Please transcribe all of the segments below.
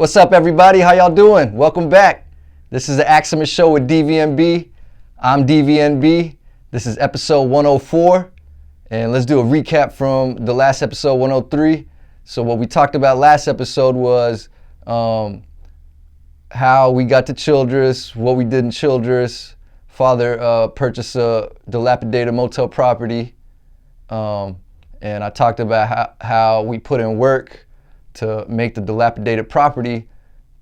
What's up, everybody? How y'all doing? Welcome back. This is the AXUMUS show with DVNB. I'm DVNB. This is episode 104. And let's do a recap from the last episode, 103. So what we talked about last episode was how we got to Childress, what we did in Childress. Father purchased a dilapidated motel property. And I talked about how we put in work to make the dilapidated property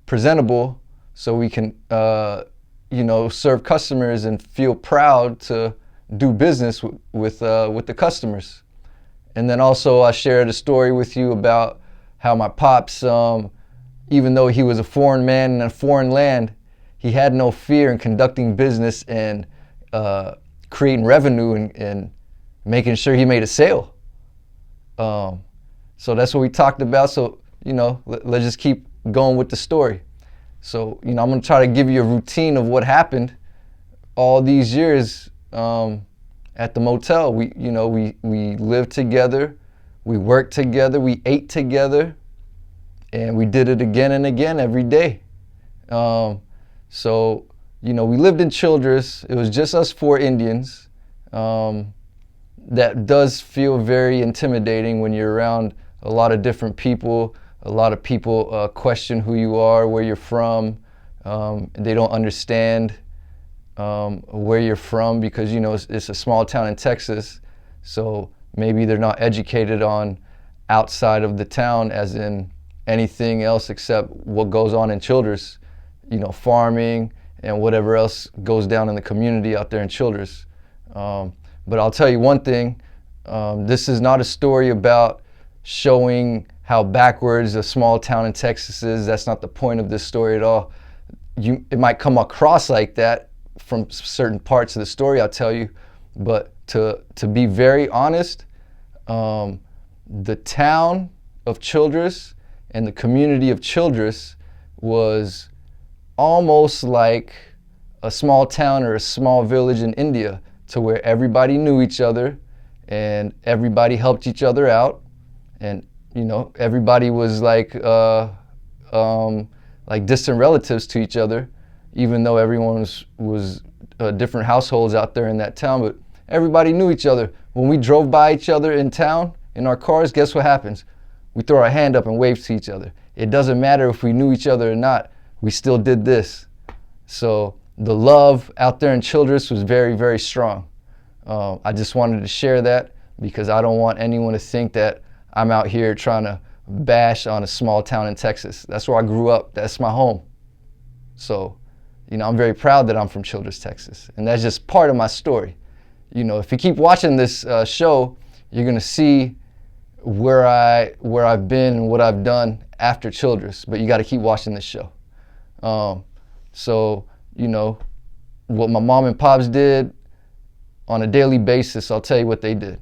presentable so we can serve customers and feel proud to do business with the customers. And then also I shared a story with you about how my pops, even though he was a foreign man in a foreign land, he had no fear in conducting business and creating revenue and making sure he made a sale. So that's what we talked about. So, let's just keep going with the story. So, I'm going to try to give you a routine of what happened all these years at the motel. We lived together, we worked together, we ate together, and we did it again and again every day. So, we lived in Childress. It was just us four Indians. That does feel very intimidating when you're around a lot of different people. A lot of people question who you are, where you're from. They don't understand where you're from because, it's a small town in Texas. So maybe they're not educated on outside of the town as in anything else except what goes on in Childress, farming and whatever else goes down in the community out there in Childress. But I'll tell you one thing, this is not a story about showing how backwards a small town in Texas is. That's not the point of this story at all. It might come across like that from certain parts of the story, I'll tell you, but to be very honest, the town of Childress and the community of Childress was almost like a small town or a small village in India, to where everybody knew each other and everybody helped each other out, and everybody was like distant relatives to each other, even though everyone was different households out there in that town, but everybody knew each other. When we drove by each other in town in our cars, guess what happens? We throw our hand up and wave to each other. It doesn't matter if we knew each other or not, we still did this. So the love out there in Childress was very, very strong. I just wanted to share that because I don't want anyone to think that I'm out here trying to bash on a small town in Texas. That's where I grew up. That's my home. So, I'm very proud that I'm from Childress, Texas. And that's just part of my story. If you keep watching this show, you're going to see where I've been and what I've done after Childress. But you got to keep watching this show. So, what my mom and pops did on a daily basis, I'll tell you what they did.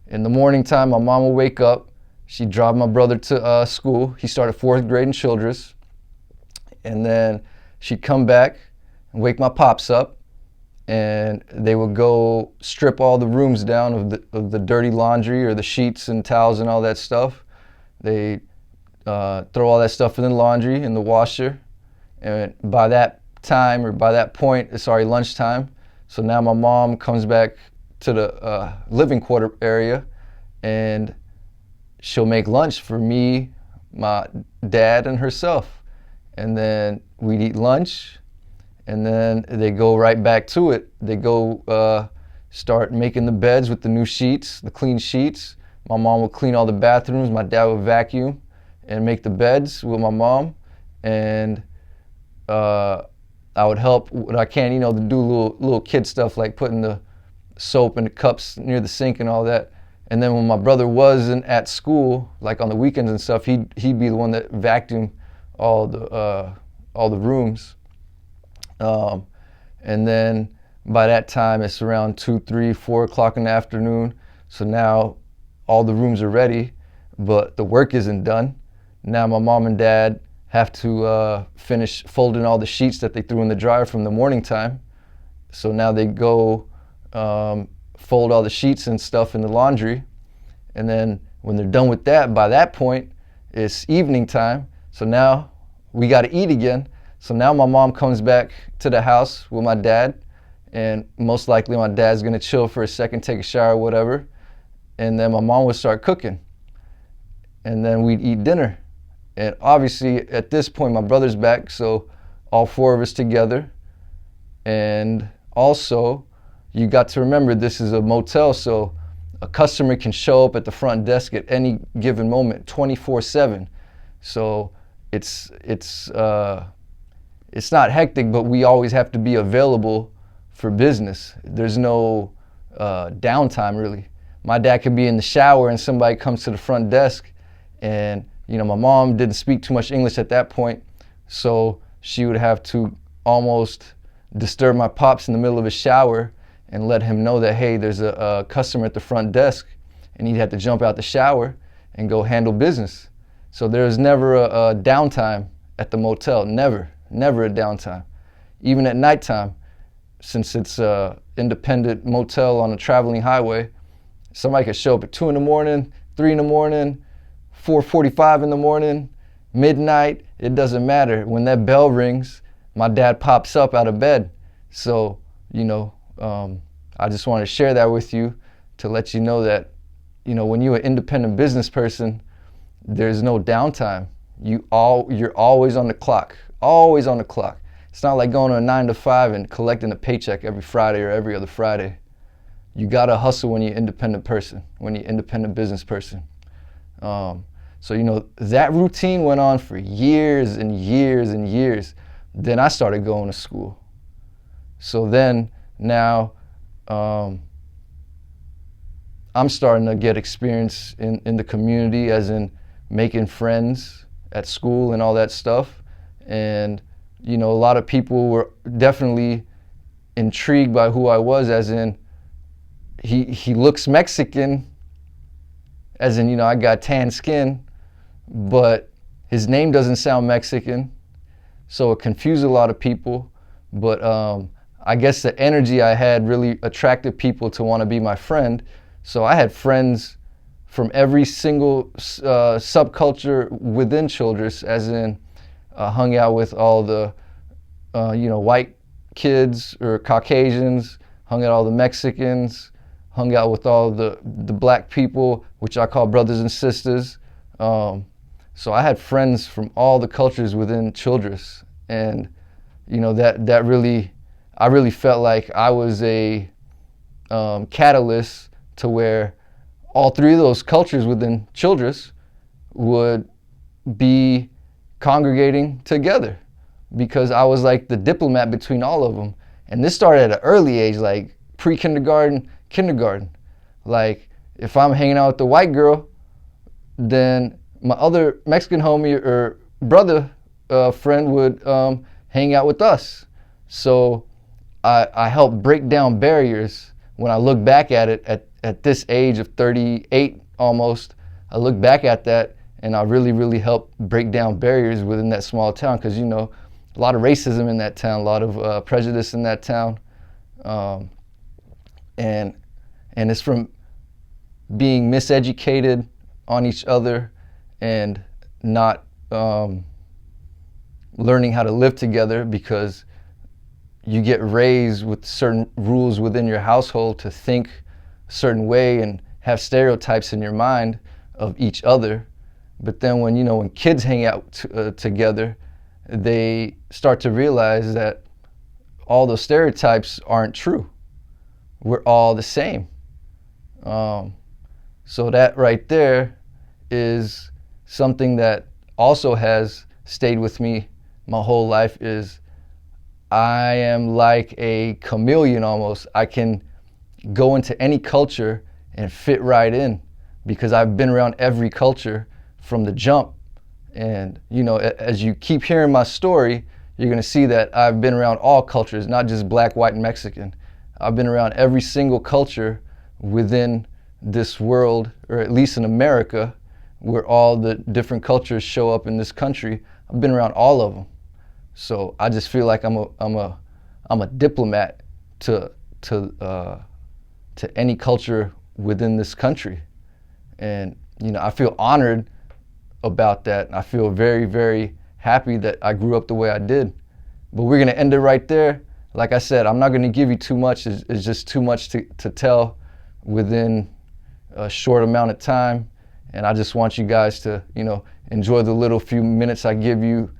In the morning time, my mom would wake up. She'd drive my brother to school. He started 4th grade in Childress. And then she'd come back and wake my pops up. And they would go strip all the rooms down of the dirty laundry or the sheets and towels and all that stuff. They throw all that stuff in the laundry, in the washer. And by that time, or by that point, it's already lunchtime. So now my mom comes back to the living quarter area and she'll make lunch for me, my dad, and herself. And then we'd eat lunch, and then they go right back to it. They go start making the beds with the new sheets, the clean sheets. My mom would clean all the bathrooms. My dad would vacuum and make the beds with my mom. And I would help what I can, to do little kid stuff like putting the soap in the cups near the sink and all that. And then when my brother wasn't at school, like on the weekends and stuff, he'd be the one that vacuumed all the rooms. And then by that time, it's around 2, 3, 4 o'clock in the afternoon. So now all the rooms are ready, but the work isn't done. Now my mom and dad have to finish folding all the sheets that they threw in the dryer from the morning time. So now they go fold all the sheets and stuff in the laundry. And then when they're done with that, by that point, it's evening time. So now we got to eat again. So now my mom comes back to the house with my dad, and most likely my dad's gonna chill for a second, take a shower, whatever. And then my mom would start cooking. And then we'd eat dinner. And obviously at this point my brother's back, so all four of us together. And also you got to remember this is a motel, so a customer can show up at the front desk at any given moment 24/7. So it's not hectic, but we always have to be available for business. There's no downtime really. My dad could be in the shower and somebody comes to the front desk, and my mom didn't speak too much English at that point, so she would have to almost disturb my pops in the middle of his shower and let him know that, hey, there's a customer at the front desk, and he'd have to jump out the shower and go handle business. So there was never a downtime at the motel, never a downtime. Even at nighttime, since it's an independent motel on a traveling highway, somebody could show up at 2 in the morning, 3 in the morning, 4:45 in the morning, midnight, it doesn't matter. When that bell rings, my dad pops up out of bed. So, I just want to share that with you to let you know that, when you're an independent business person, there's no downtime. You're always on the clock, always on the clock. It's not like going to a 9 to 5 and collecting a paycheck every Friday or every other Friday. You gotta hustle when you're an independent person, when you're an independent business person. So that routine went on for years and years and years. Then I started going to school. So then now I'm starting to get experience in the community, as in making friends at school and all that stuff. And a lot of people were definitely intrigued by who I was, as in he looks Mexican, as in I got tan skin, but his name doesn't sound Mexican, so it confused a lot of people. But I guess the energy I had really attracted people to want to be my friend. So I had friends from every single subculture within Childress, as in hung out with all the white kids or Caucasians, hung out with all the Mexicans, hung out with all the black people, which I call brothers and sisters. So I had friends from all the cultures within Childress, and that really, I really felt like I was a catalyst to where all three of those cultures within Childress would be congregating together, because I was like the diplomat between all of them. And this started at an early age, like pre-kindergarten, kindergarten. Like if I'm hanging out with the white girl, then my other Mexican homie or brother friend would hang out with us. So I helped break down barriers. When I look back at it at this age of 38 almost, I look back at that and I really helped break down barriers within that small town, because a lot of racism in that town, a lot of prejudice in that town, and it's from being miseducated on each other and not learning how to live together, because you get raised with certain rules within your household to think a certain way and have stereotypes in your mind of each other. But then when kids hang out together, they start to realize that all those stereotypes aren't true. We're all the same. So that right there is something that also has stayed with me my whole life, is I am like a chameleon almost. I can go into any culture and fit right in, because I've been around every culture from the jump. And as you keep hearing my story, you're gonna see that I've been around all cultures, not just black, white, and Mexican. I've been around every single culture within this world, or at least in America, where all the different cultures show up in this country. I've been around all of them. So I just feel like I'm a diplomat to any culture within this country. And I feel honored about that. I feel very happy that I grew up the way I did. But we're gonna end it right there. Like I said, I'm not gonna give you too much. It's just too much to tell within a short amount of time. And I just want you guys to, enjoy the little few minutes I give you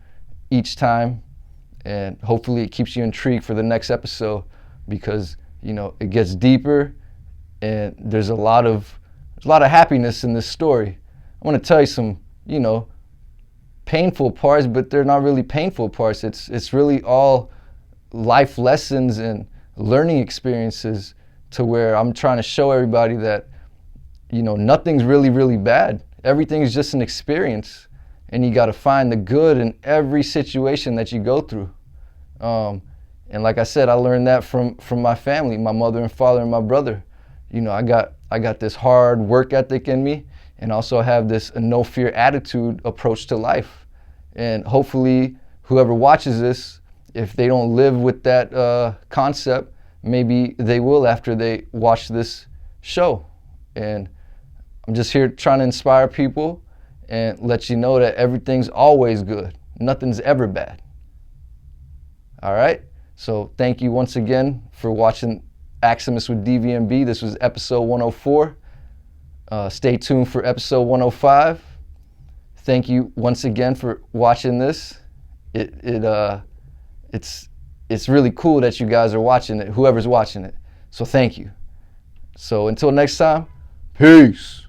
each time. And hopefully it keeps you intrigued for the next episode, because, it gets deeper and there's a lot of happiness in this story. I want to tell you some, painful parts, but they're not really painful parts. It's really all life lessons and learning experiences, to where I'm trying to show everybody that, nothing's really, really bad. Everything's just an experience, and you got to find the good in every situation that you go through. And like I said, I learned that from my family, my mother and father and my brother. I got this hard work ethic in me, and also have this no fear attitude approach to life. And hopefully whoever watches this, if they don't live with that concept, maybe they will after they watch this show. And I'm just here trying to inspire people and let you know that everything's always good. Nothing's ever bad. All right? So thank you once again for watching AXUMUS with DVNB. This was episode 104. Stay tuned for episode 105. Thank you once again for watching this. It's really cool that you guys are watching it, whoever's watching it. So thank you. So until next time, peace.